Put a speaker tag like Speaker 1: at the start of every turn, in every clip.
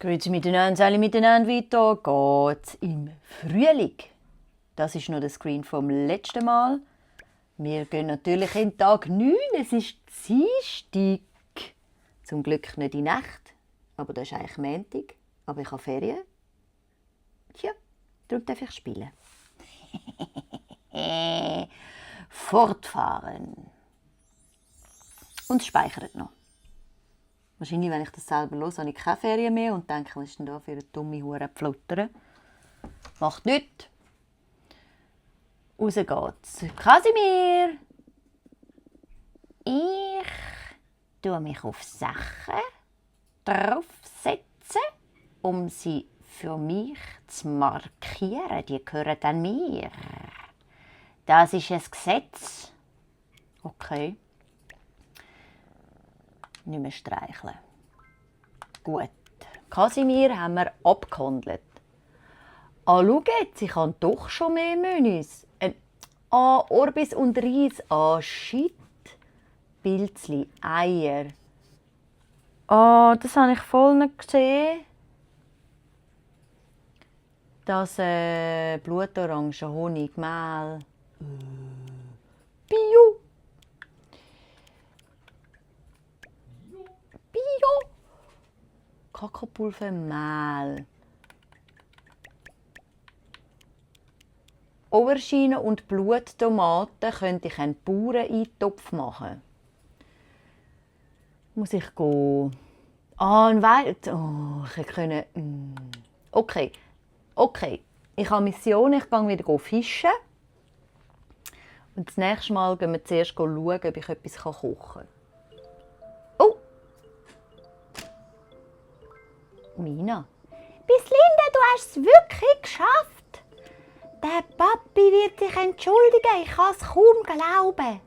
Speaker 1: Grüezi miteinander, alle miteinander, weiter geht's im Frühling. Das ist noch der Screen vom letzten Mal. Wir gehen natürlich in Tag 9, es ist Dienstag. Zum Glück nicht in Nacht, aber das ist eigentlich Montag. Aber ich habe Ferien. Tja, darum darf ich spielen. Fortfahren. Und es speichert noch. Wahrscheinlich, wenn ich das selber höre, habe ich keine Ferien mehr und denke, was ist denn da für eine dumme Hure Pflotter? Macht nichts. Raus geht's. Kasimir! Ich tue mich auf Sachen draufsetzen, um sie für mich zu markieren. Die gehören dann mir. Das ist ein Gesetz. Okay. Nicht mehr streicheln. Gut. Kasimir haben wir abgehandelt. Schau jetzt, ich habe doch schon mehr Menüs. Orbis und Reis. Shit. Pilzli, Eier. Das habe ich voll nicht gesehen. Das Blutorange, Honig, Mehl. Bio. Kakaopulver, Mehl. Aubergine und Bluttomaten könnte ich einen Bauerneintopf machen. Muss ich gehen? Ein Wald. Ich könnte. Okay. Ich habe Mission, ich gehe wieder fischen. Und das nächste Mal gehen wir zuerst schauen, ob ich etwas kochen kann. Oh! Mina. Bislinda, du hast es wirklich geschafft. Der Papi wird sich entschuldigen. Ich kann es kaum glauben.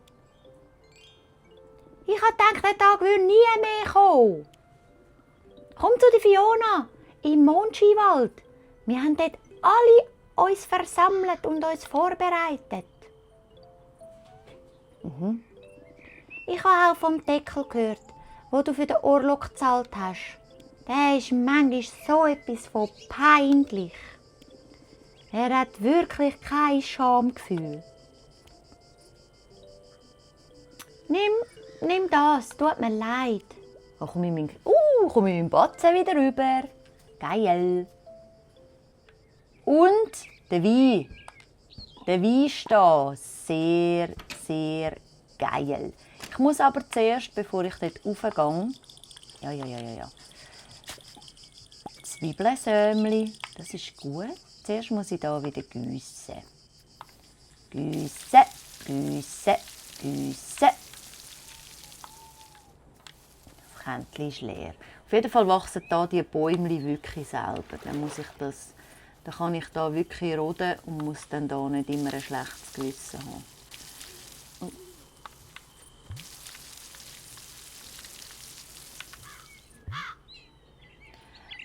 Speaker 1: Ich habe gedacht, der Tag würde nie mehr kommen. Komm zu der Fiona im Mondskiwald. Wir haben dort alle uns versammelt und uns vorbereitet. Ich habe auch vom Deckel gehört, wo du für den Urlaub gezahlt hast. Der ist manchmal so etwas von peinlich. Er hat wirklich kein Schamgefühl. Nimm das, tut mir leid. Komme ich mit meinem Batzen wieder rüber. Geil. Und der Wein. Der Wein ist da. Sehr, sehr geil. Ich muss aber zuerst, bevor ich dort raufgehe, ja. Zwiebelsömli, das ist gut. Zuerst muss ich hier wieder gießen. Gießen. Das Kännchen ist leer. Auf jeden Fall wachsen hier die Bäume wirklich selber. Dann kann ich da wirklich roden und muss dann da nicht immer ein schlechtes Gewissen haben.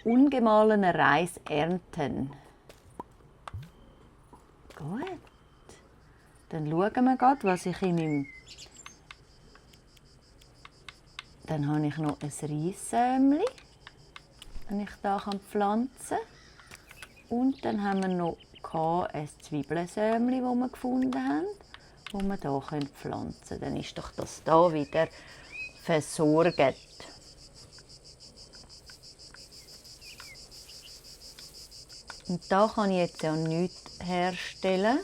Speaker 1: Ungemahlenen Reis ernten. Gut. Dann schauen wir gerade, was ich in meinem... Dann habe ich noch ein Reissämli, das ich hier pflanzen kann. Und dann haben wir noch ein Zwiebelsämli, das wir gefunden haben, das wir hier pflanzen können. Dann ist doch das hier wieder versorgt. Und da kann ich jetzt ja nichts herstellen.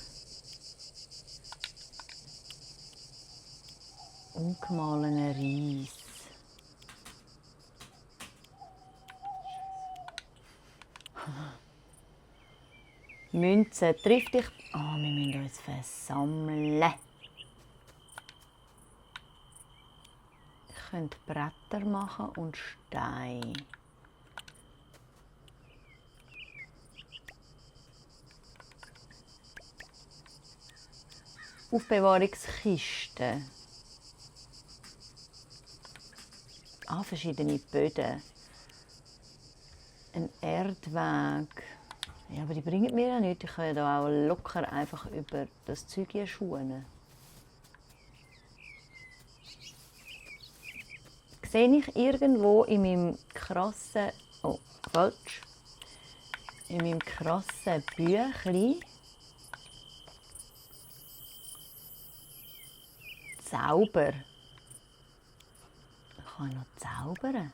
Speaker 1: Ungemahlener Reis. Münze trifft dich. Wir müssen uns versammeln. Ich könnte Bretter machen und Steine. Aufbewahrungskisten. Verschiedene Böden. Ein Erdweg. Ja, aber die bringen mir ja nichts. Ich kann ja da auch locker einfach über das Zeug hier schuhen. Sehe ich irgendwo in meinem krassen Oh, falsch. In meinem krassen Büchlein Zauber. Ich kann noch zaubern.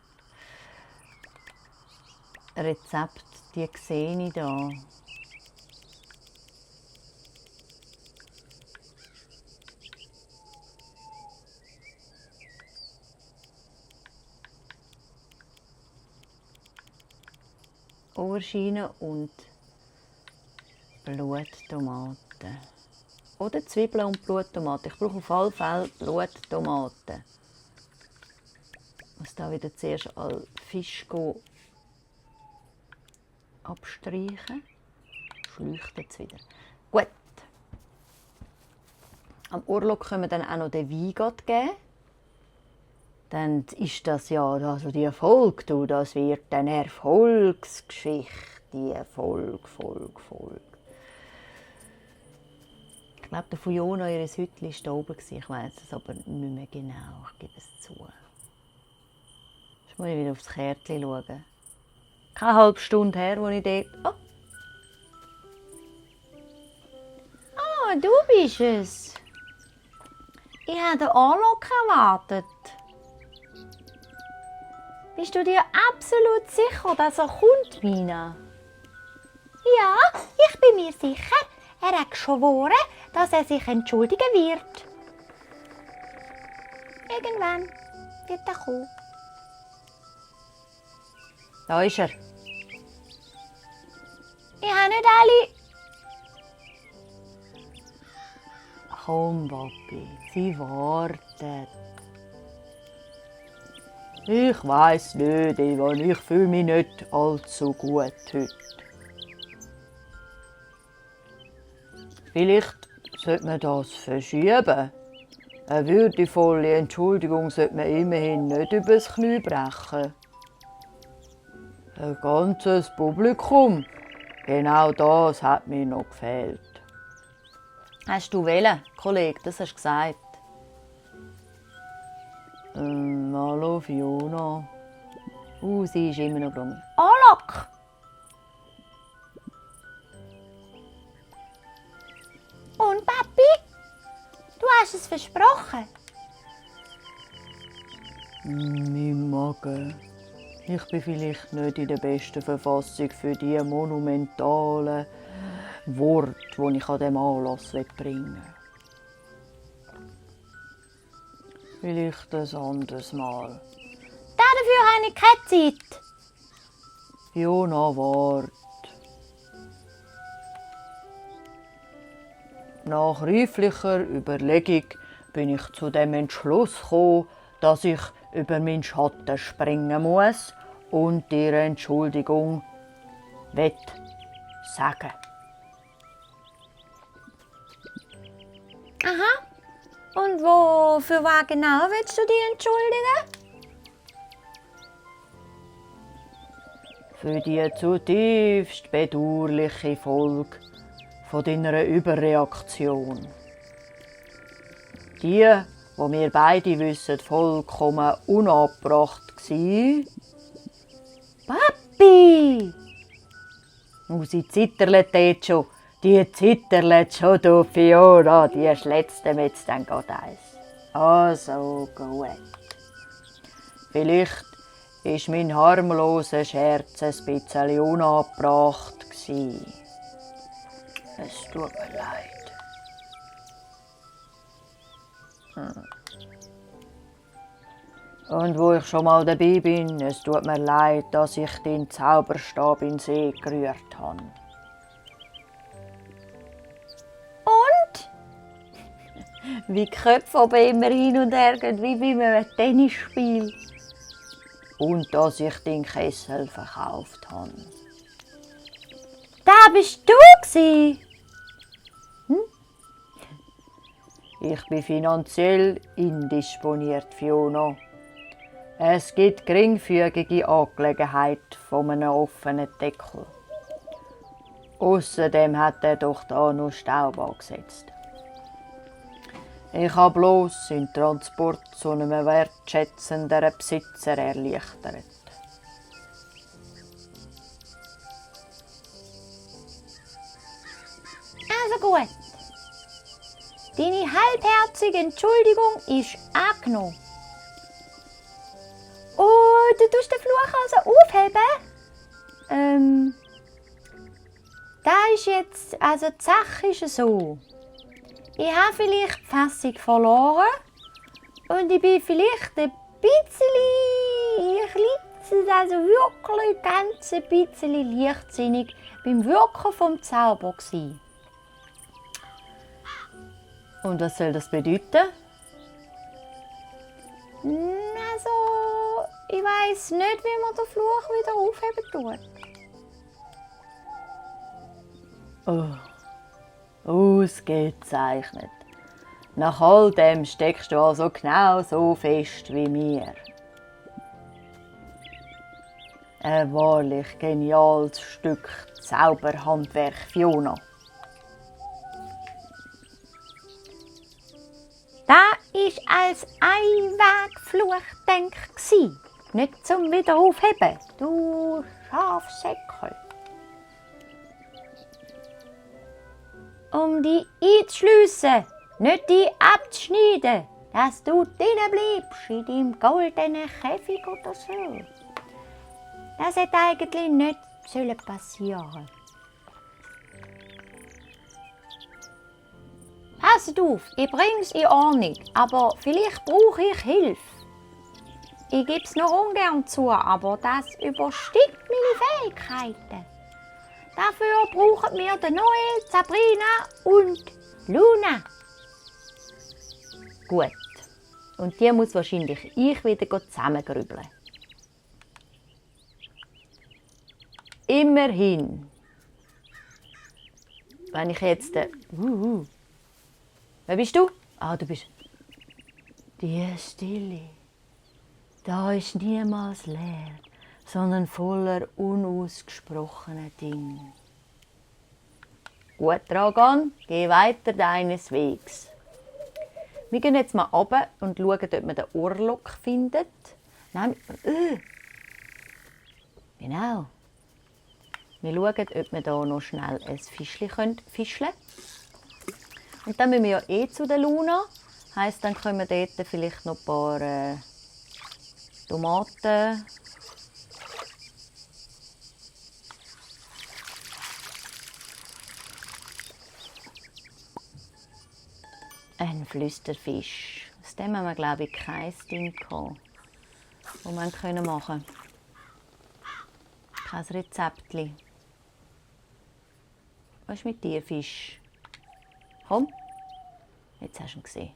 Speaker 1: Rezept, die sehe ich hier. Aubergine und Bluttomaten. Oder Zwiebeln und Bluttomaten. Ich brauche auf alle Fälle Bluttomaten. Ich muss da wieder zuerst all Fisch abstreichen. Schleuchtet es wieder. Gut. Am Urlaub können wir dann auch noch den Wein geben. Dann ist das ja, also die Folge, das wird eine Erfolgsgeschichte. Die Folge. Ich glaube, der Fiona, ihr Hütchen war da oben. Ich weiss es aber nicht mehr genau. Ich gebe es zu. Jetzt muss ich wieder aufs Kärtchen schauen. Keine halbe Stunde her, als ich dort... Oh, du bist es. Ich habe den Anlock erwartet. Bist du dir absolut sicher, dass er kommt, Mina? Ja, ich bin mir sicher. Er hat geschworen, dass er sich entschuldigen wird. Irgendwann wird er kommen. Da ist er. Ich habe nicht alle. Komm, Papi, sie wartet. Ich weiss nicht, Ivan, ich fühle mich nicht allzu gut heute. Vielleicht sollte man das verschieben. Eine würdevolle Entschuldigung sollte man immerhin nicht übers Knie brechen. Ein ganzes Publikum. Genau das hat mir noch gefehlt. Hast du wählen, Kollege? Das hast du gesagt. Hallo Fiona. Sie ist immer noch rum. Alok! Und Papi? Du hast es versprochen. Mein Magen. Ich bin vielleicht nicht in der besten Verfassung für die monumentalen Worte, die ich an diesem Anlass bringen will. Vielleicht ein anderes Mal. Dafür habe ich keine Zeit. Fiona, wart. Nach reiflicher Überlegung bin ich zu dem Entschluss gekommen, dass ich über meinen Schatten springen muss und dir Entschuldigung sagen. Aha. Und für was genau willst du dich entschuldigen? Für die zutiefst bedauerliche Folge von deiner Überreaktion. Die, wo wir beide wissen, vollkommen unangebracht war. Papi! Sie zitterlet jetzt schon. Die zitterlet schon, du Fiona. Die schlätzt dem jetzt dann gerade eins. Also gut. Vielleicht war mein harmloser Scherz ein bisschen unangebracht. Es tut mir leid. Und wo ich schon mal dabei bin, es tut mir leid, dass ich den Zauberstab in den See gerührt habe. Und? Wie die Köpfe aber immer hin und her gehen, wie bei einem Tennisspiel. Und dass ich den Kessel verkauft habe. Da bist du? Ich bin finanziell indisponiert, Fiona. Es gibt geringfügige Angelegenheit von einem offenen Deckel. Außerdem hat er doch da noch Staub angesetzt. Ich habe bloß den Transport zu einem wertschätzenderen Besitzer erleichtert.
Speaker 2: Also gut. Deine halbherzige Entschuldigung ist angenommen. Oh, du tust den Fluch also aufheben? Da ist jetzt, also die Sache ist so. Ich habe vielleicht die Fassung verloren und ich bin vielleicht ein bisschen, also wirklich ganz ein bisschen leichtsinnig beim Wirken vom Zauber gewesen.
Speaker 1: Und was soll das bedeuten?
Speaker 2: Also, ich weiss nicht, wie man den Fluch wieder aufheben tut.
Speaker 1: Oh, ausgezeichnet. Nach all dem steckst du also genau so fest wie mir. Ein wahrlich geniales Stück Zauberhandwerk, Fiona.
Speaker 2: Das war als Einwegfluch gedacht, nicht zum Wiederaufheben, du Schafsäckel. Um dich einzuschliessen, nicht dich abzuschneiden, dass du drinnen bleibst in deinem goldenen Käfig oder so. Das hätte eigentlich nicht passieren sollen. Passt auf, ich bring's in Ordnung, aber vielleicht brauche ich Hilfe. Ich gebe es noch ungern zu, aber das übersteigt meine Fähigkeiten. Dafür brauchen wir den Noel, Sabrina und Luna.
Speaker 1: Gut. Und die muss wahrscheinlich ich wieder zusammengrübeln. Immerhin. Wenn ich jetzt... Wer bist du? Ah, du bist... Die Stille. Da ist niemals leer, sondern voller unausgesprochener Dinge. Gut, Dragon, geh weiter deines Wegs. Wir gehen jetzt mal runter und schauen, ob man den Ohrlock findet. Nein, genau. Wir schauen, ob wir hier noch schnell ein Fischchen fischeln können. Und dann müssen wir ja zu der Luna. Heisst, dann können wir dort vielleicht noch ein paar Tomaten. Ein Flüsterfisch. Aus dem haben wir, glaube ich, kein Ding gehabt, das wir machen können. Kein Rezeptchen. Was ist mit dir, Fisch? Komm, jetzt hast du ihn gesehen.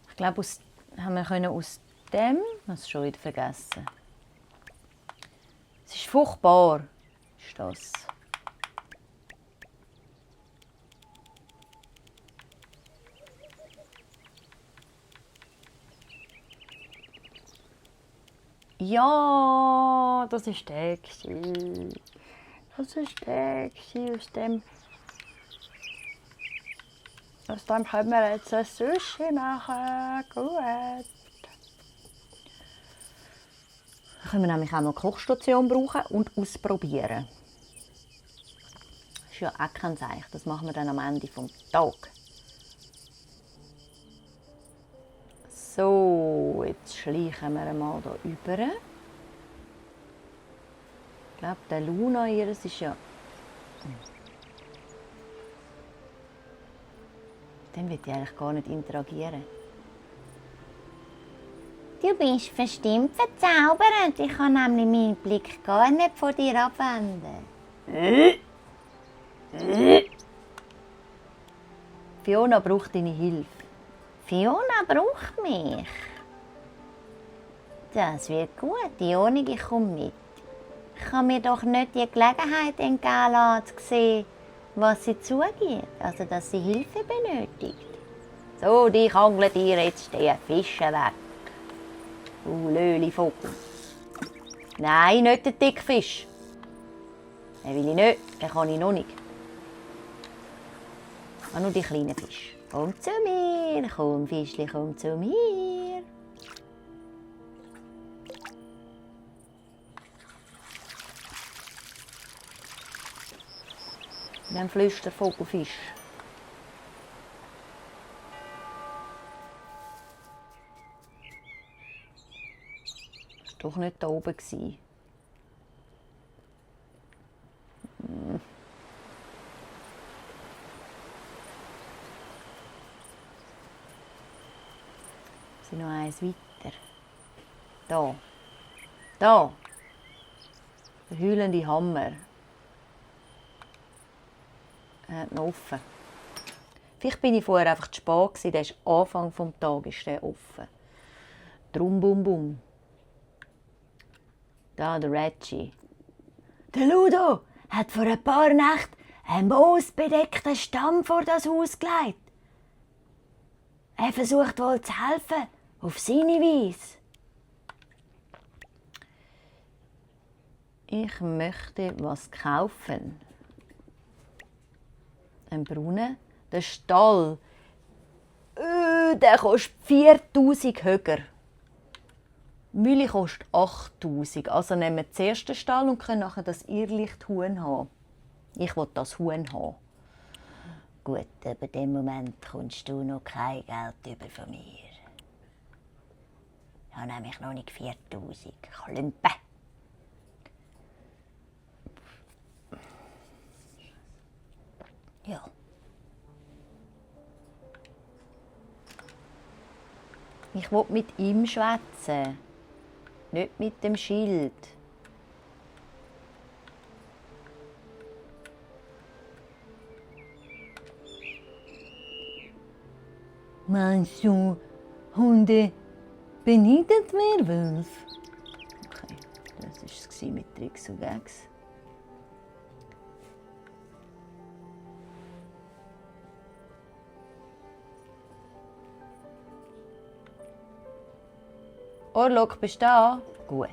Speaker 1: Ich glaube, haben wir aus dem, das schon wieder vergessen. Es ist furchtbar, ist das. Ja, das ist der. Das ist der. Aus dem können wir jetzt ein Sushi machen. Gut. Dann können wir nämlich auch noch die Kochstation brauchen und ausprobieren. Das ist ja auch kein Zeichen. Das machen wir dann am Ende des Tages. So, jetzt schleichen wir mal hier rüber. Ich glaube, der Luna ihres ist ja... Mit dem will ich eigentlich gar nicht interagieren.
Speaker 2: Du bist verstimmt verzaubert. Ich kann nämlich meinen Blick gar nicht von dir abwenden.
Speaker 1: Fiona braucht deine Hilfe.
Speaker 2: Fiona braucht mich. Das wird gut, Ionik, ich komme mit. Ich kann mir doch nicht die Gelegenheit entgehen lassen, zu sehen, was sie zugibt, also dass sie Hilfe benötigt.
Speaker 1: So, dich angelt dir jetzt die Fische weg. Du Löli-Vogel. Nein, nicht den Dickfisch. Den will ich nicht, den kann ich noch nicht. Nur die kleinen Fische. Komm zu mir, komm Fischli, komm zu mir. Dann flüstert Vogelfisch. Das war doch nicht da oben. Sie noch eins weiter. Da. Da. Der heulende Hammer. Er hat noch offen. Vielleicht bin ich vorher einfach zu spät gewesen. Der ist Anfang des Tages ist der offen. Drum bum bum. Da der Reggie. Der Ludo hat vor ein paar Nächten einen moosbedeckten Stamm vor das Haus gelegt. Er versucht wohl zu helfen, auf seine Weise. Ich möchte was kaufen. Ein Brunnen, der Stall. Der kostet 4000 höher. Die Mühle kostet 8000. Also nehmen wir den ersten Stall und können nachher das Irrlichthuhn haben. Ich will das Huhn haben. Gut, aber in dem Moment kommst du noch kein Geld über von mir. Ich habe nämlich noch nicht 4000 Klümpen. Ja. Ich will mit ihm schwätzen, nicht mit dem Schild. Meinst du, Hunde beneiden Werwolf? Okay, das war es mit Tricks und Gags. Orlok, bist du da? Gut.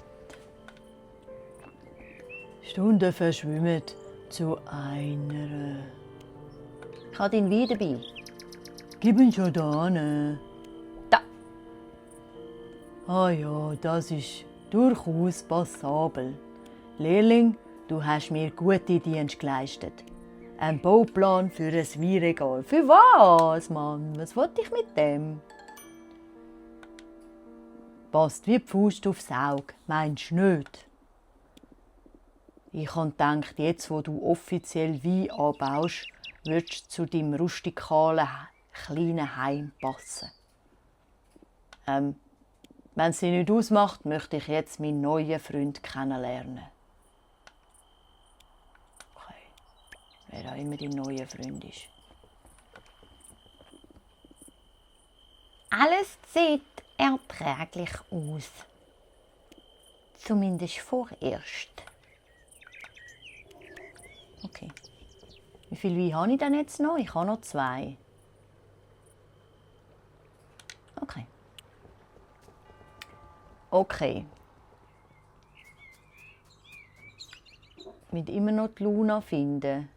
Speaker 1: Stunden verschwimmen zu einer. Ich habe deinen Wein dabei. Gib ihn schon da hin. Da. Ah ja, das ist durchaus passabel. Lehrling, du hast mir gute Dienste geleistet. Ein Bauplan für ein Weinregal. Für was, Mann? Was wollte ich mit dem? Passt wie die Faust aufs Auge, meinst du nicht? Ich habe gedacht, jetzt, wo du offiziell Wein anbaust, würdest du zu deinem rustikalen, kleinen Heim passen. Wenn es dich nicht ausmacht, möchte ich jetzt meinen neuen Freund kennenlernen. Okay. Wer auch immer dein neuer Freund ist.
Speaker 2: Alles sieht erträglich aus. Zumindest vorerst.
Speaker 1: Okay. Wie viel Wein habe ich denn jetzt noch? Ich habe noch 2. Okay. Okay. Mit immer noch die Luna finden.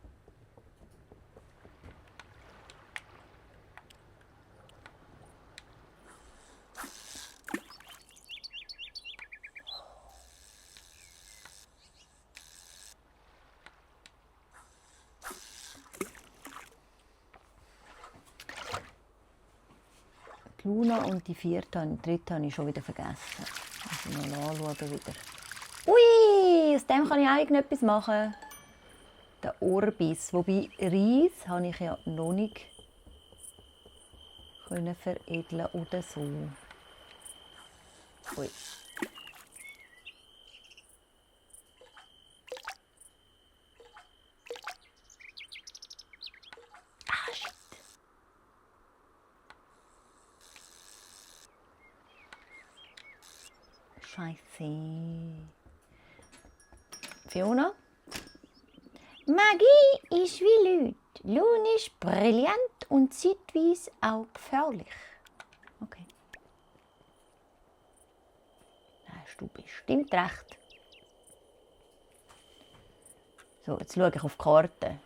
Speaker 1: Die Luna und die dritte habe ich schon wieder vergessen. Also mal anschauen wieder. Ui, aus dem kann ich auch etwas machen. Der Orbis. Wobei Reis habe ich ja noch nicht veredeln oder so. Ui. Ah, shit. Scheiße. Fiona?
Speaker 2: Magie ist wie Leute. Lohn ist brillant und zeitweise auch gefährlich.
Speaker 1: Okay. Da hast du bestimmt recht. So, jetzt schaue ich auf die Karte.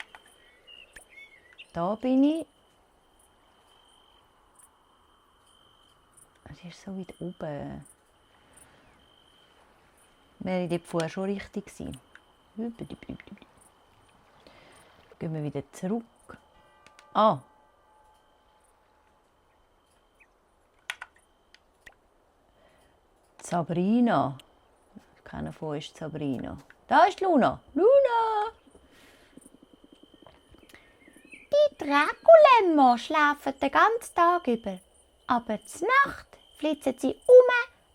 Speaker 1: Da bin ich. Die ist so weit oben. Wäre dort vorher schon richtig gewesen. Gehen wir wieder zurück. Ah! Sabrina. Keiner von euch ist Sabrina. Da ist Luna. Luna!
Speaker 2: Die Draculemmer schlafen den ganzen Tag über. Aber zur Nacht flitzen sie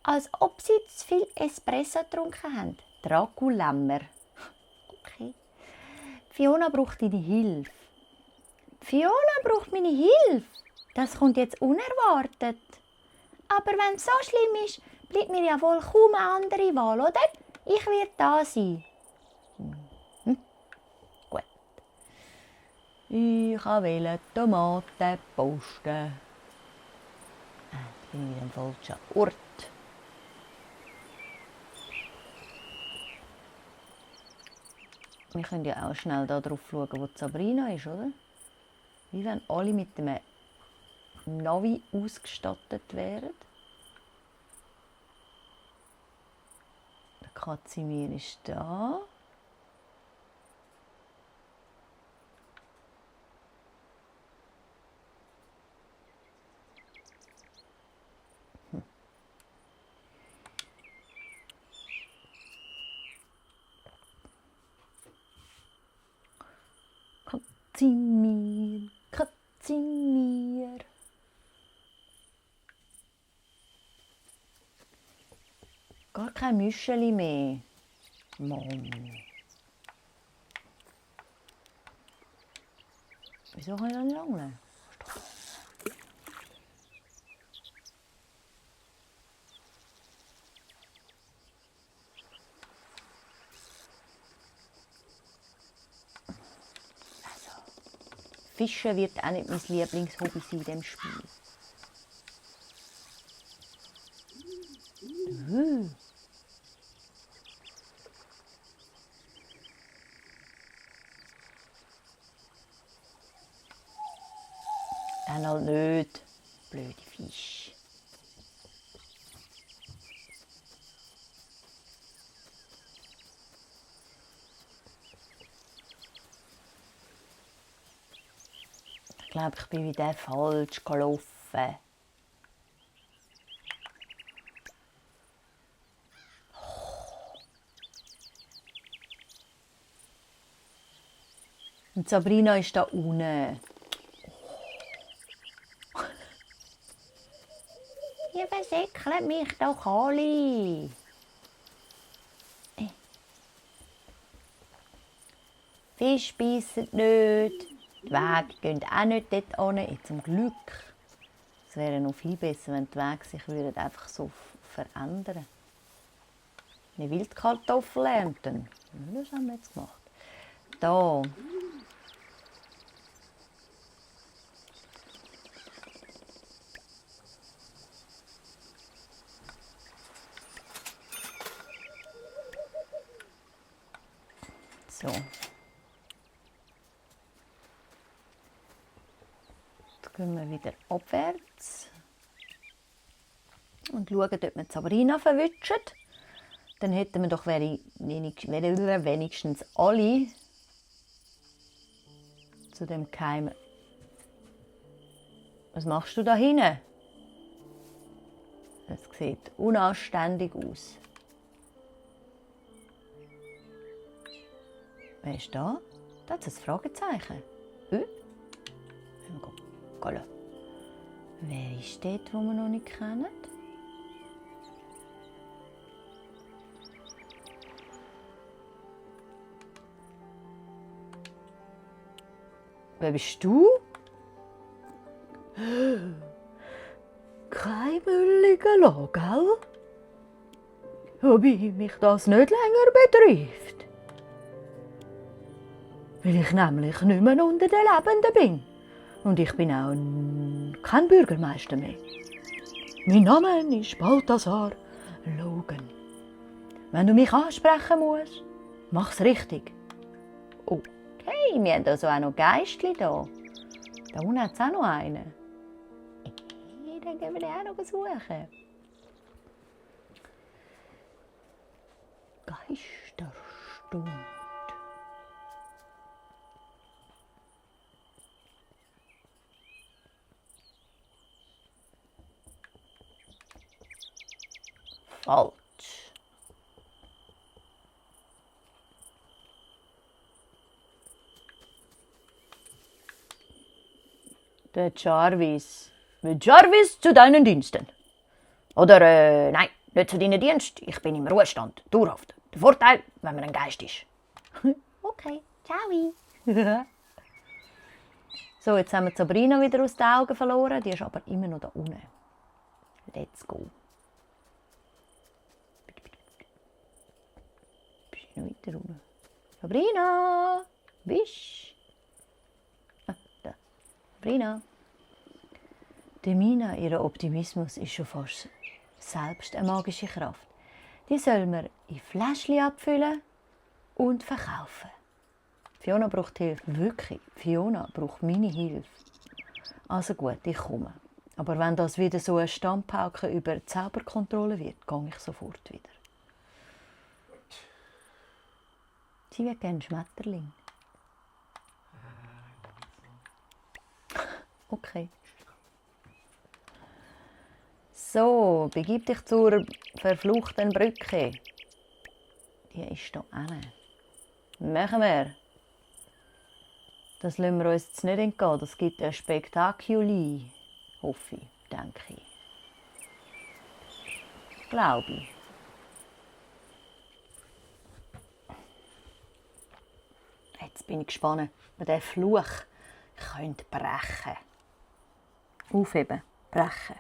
Speaker 2: als ob sie zu viel Espresso getrunken haben.
Speaker 1: Draculemmer.
Speaker 2: Okay. Fiona braucht deine Hilfe. Fiona braucht meine Hilfe. Das kommt jetzt unerwartet. Aber wenn es so schlimm ist, bleibt mir ja wohl kaum eine andere Wahl, oder? Ich werde da sein.
Speaker 1: Gut. Ich will Tomaten posten. Jetzt bin ich wieder am falschen Ort. Wir können ja auch schnell darauf schauen, wo Sabrina ist, oder? Wie wenn alle mit einem Navi ausgestattet wären. Der Katzimir ist da. Katzimir, Katzimir. Gar kein Müscheli mehr. Mann. Wieso kann ich da nicht lange? Fischen wird auch nicht mein Lieblingshobby sein in diesem Spiel. Dann halt nicht. Blöde Fisch. Ich glaube, ich bin wieder falsch gelaufen. Und Sabrina ist da unten.
Speaker 2: Ihr versäckelt mich doch alle.
Speaker 1: Fisch beißen nicht. Die Wege gehen auch nicht dort hin. Zum Glück. Es wäre noch viel besser, wenn die Wege sich einfach so verändern. Eine Wildkartoffel ernten. Das haben wir jetzt gemacht. Da. So. Jetzt gehen wir wieder abwärts und schauen, ob wir Sabrina verwischen. Dann hätten wir doch wenigstens alle zu dem Keim. Was machst du da hinten? Das sieht unanständig aus. Wer ist da? Da hat es ein Fragezeichen. Gehen. Wer ist dort, den wir noch nicht kennen? Wer bist du? Kein Mülliger lassen, gell? Wobei mich das nicht länger betrifft. Weil ich nämlich nicht mehr unter den Lebenden bin. Und ich bin auch kein Bürgermeister mehr. Mein Name ist Balthasar Logan. Wenn du mich ansprechen musst, mach's richtig. Okay, wir haben also auch noch Geistli da. Da unten hat es auch noch einen. Dann gehen wir den auch noch suchen. Geisterstunde. Falsch. Der Jarvis. Jarvis, zu deinen Diensten. Oder, nein, nicht zu deinen Diensten. Ich bin im Ruhestand. Dauerhaft. Der Vorteil, wenn man ein Geist ist.
Speaker 2: Okay, ciao.
Speaker 1: So, jetzt haben wir Sabrina wieder aus den Augen verloren. Die ist aber immer noch da unten. Let's go. Bist du noch weiter unten? Sabrina! Bist du? Da. Sabrina. Der Mina, ihr Optimismus ist schon fast selbst eine magische Kraft. Die soll man in Fläschchen abfüllen und verkaufen. Fiona braucht Hilfe, wirklich. Fiona braucht meine Hilfe. Also gut, ich komme. Aber wenn das wieder so ein Stammpauke über Zauberkontrolle wird, gehe ich sofort wieder. Sie wird gerne Schmetterling. Okay. So, begib dich zur verfluchten Brücke. Die ist hier hinten. Machen wir. Das lassen wir uns jetzt nicht entgehen. Das gibt ein Spektakuli. Hoffe ich, denke ich. Glaube ich. Jetzt bin ich gespannt, ob der Fluch könnte brechen. Aufheben, brechen.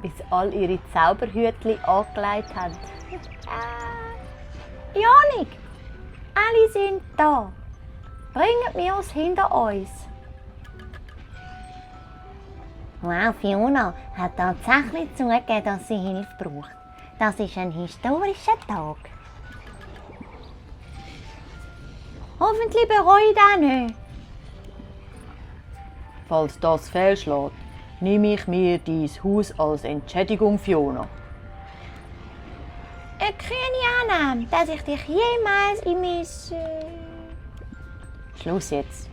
Speaker 1: Bis all ihre Zauberhütchen angelegt haben.
Speaker 2: Janik, alle sind da. Bringt mir es hinter uns.
Speaker 3: Wow, Fiona hat tatsächlich zugegeben, dass sie Hilfe braucht. Das ist ein historischer Tag.
Speaker 2: Hoffentlich bereue ich das nicht.
Speaker 1: Falls das fehlschlägt, nehme ich mir dein Haus als Entschädigung, Fiona.
Speaker 2: Eine kühne Annahme, dass ich dich jemals in mein...
Speaker 1: Schluss jetzt.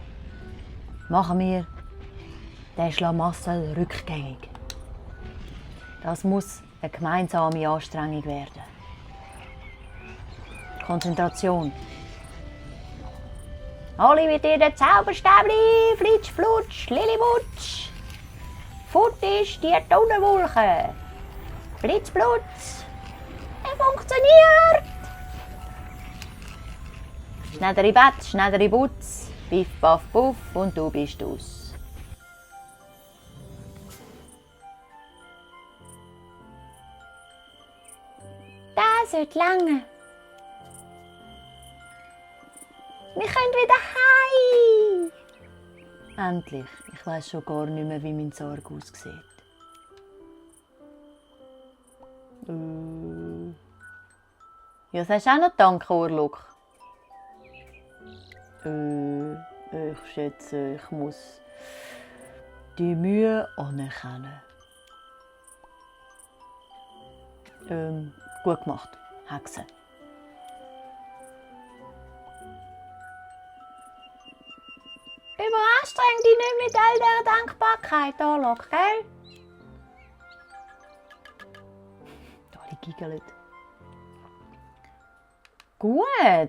Speaker 1: Machen wir den Schlamassel rückgängig. Das muss eine gemeinsame Anstrengung werden. Konzentration.
Speaker 2: Alle mit ihren Zauberstäbli, flitsch, flutsch, lilibutsch. Fort ist die Tonnenwolke. Blitz, blutz. Es funktioniert.
Speaker 1: Schnellere Bett, schnellere Butz. Biff, baff, buff und du bist aus.
Speaker 2: Das sollte lange. Wir können wieder heim.
Speaker 1: Endlich. Ich weiss schon gar nicht mehr, wie mein Sarg aussieht. Ja, sagst du auch noch Danke, Orlok? Ich schätze, ich muss die Mühe anerkennen. Gut gemacht, Hexe.
Speaker 2: Überanstreng dich nicht mit all dieser Dankbarkeit, Orlok, gell?
Speaker 1: Alle giggeln. Gut.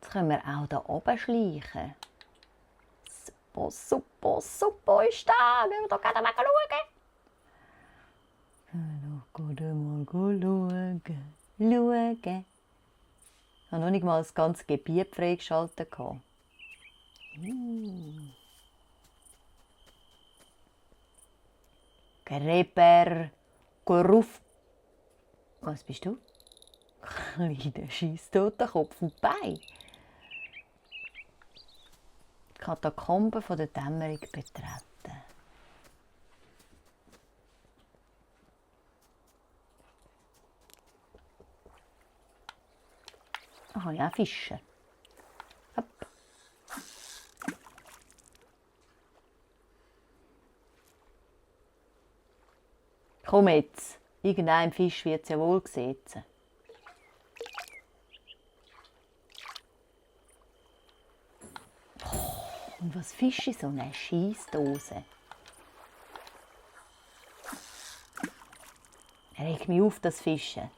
Speaker 1: Jetzt können wir auch hier oben schleichen.
Speaker 2: Super, super, super ist das. Müssen wir doch gerade mal schauen.
Speaker 1: Mal schauen. Ich habe noch nicht mal das ganze Gebiet freigeschaltet. Gräber, Gruft. Was bist du? Kleiner Scheisstotenkopf und Bein. Katakomben von der Dämmerung betreten. Da habe ich auch Fische. Hopp. Komm jetzt, irgendein Fisch wird es ja wohl gesetzt. Und was Fisch in so einer Scheissdose? Regt mich auf, das Fischen.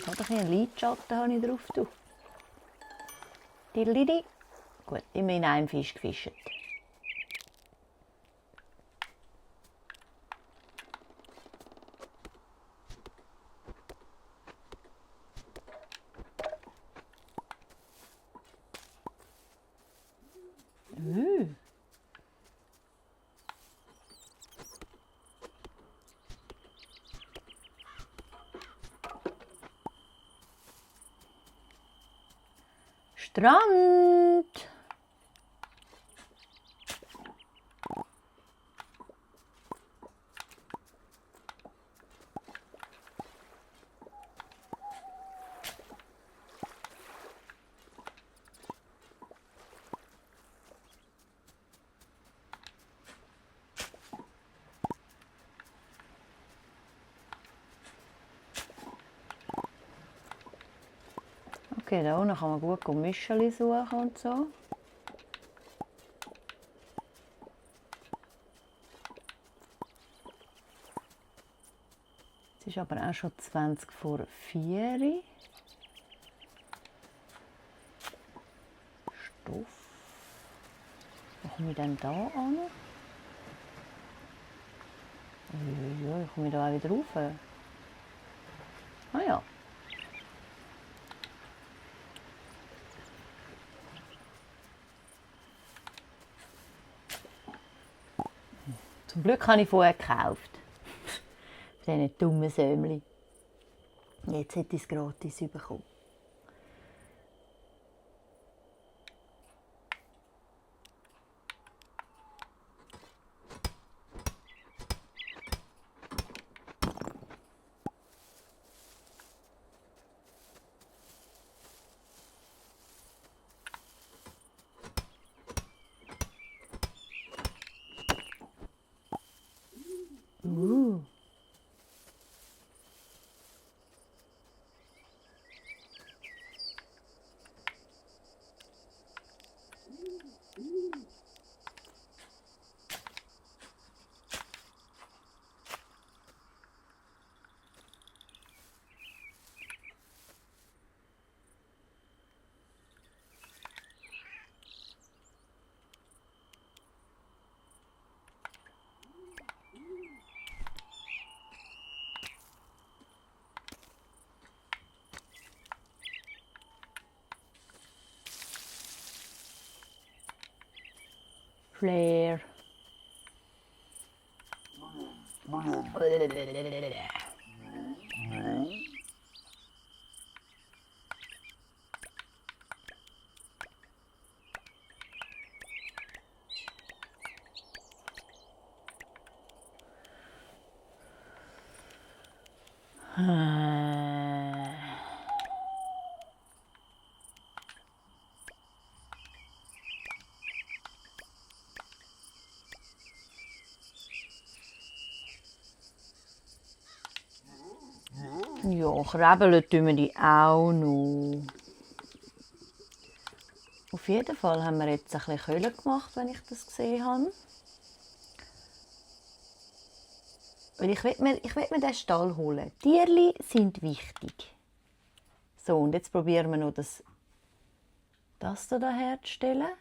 Speaker 1: Ein bisschen einen Lidschatten habe ich drauf. Diddlidi. Gut, immerhin einen Fisch gefischt. Strand. Okay, da unten kann man gut Mischeli suchen und so. Es ist aber auch schon 20 vor 4. Stoff. Wo komme ich denn da an? Ja, komme ich da auch wieder rauf? Ah ja. Zum Glück habe ich vorher gekauft. Für diese dummen Sämli. Jetzt hätte ich es gratis bekommen. Flair. Ja, krabbeln tun wir die auch noch. Auf jeden Fall haben wir jetzt ein bisschen Köhlen gemacht, wenn ich das gesehen habe. Weil ich will mir den Stall holen. Tierli sind wichtig. So, und jetzt probieren wir noch das hier herzustellen.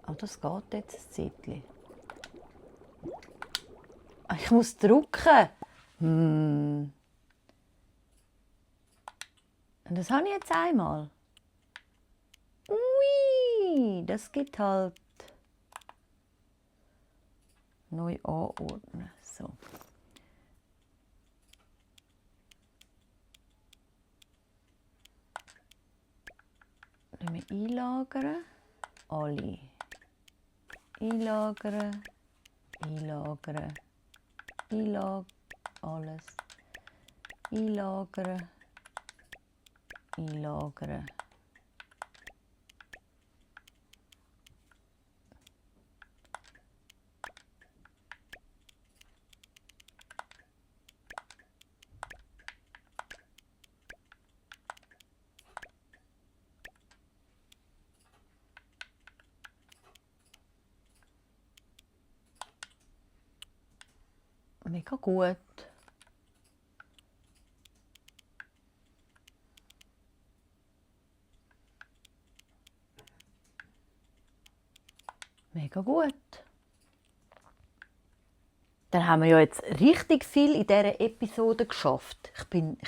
Speaker 1: Aber das geht jetzt ein Zeitchen. Ich muss drücken. Und das habe ich jetzt einmal. Ui, das geht halt. Neu anordnen. So. Lassen wir einlagern. Alle. Einlagern. Einlagern. alles einlagern, einlagern. Mega gut. Mega gut. Dann haben wir ja jetzt richtig viel in dieser Episode geschafft. Ich bin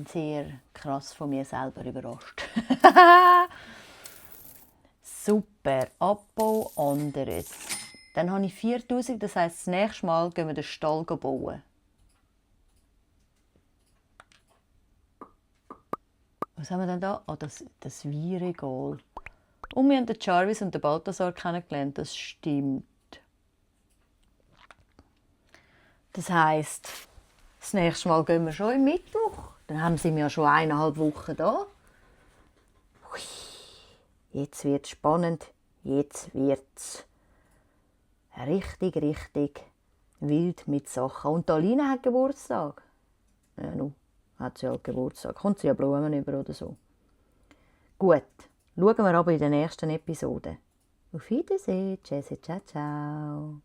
Speaker 1: sehr krass von mir selber überrascht. Super, Abbau anderes. Dann habe ich 4000, das heisst, das nächste Mal gehen wir den Stall bauen. Was haben wir denn da? Oh, das Weinregal. Und wir haben den Jarvis und den Balthasar kennengelernt, das stimmt. Das heisst, das nächste Mal gehen wir schon im Mittwoch. Dann sind wir ja schon 1,5 Wochen da. Hui, jetzt wird es spannend. Jetzt wird es richtig wild mit Sachen. Und Alina hat Geburtstag. Ja, nun hat sie halt Geburtstag. Kommt sie ja Blumen über oder so. Gut, schauen wir aber in der nächsten Episode. Auf Wiedersehen. Tschüss, ciao, ciao.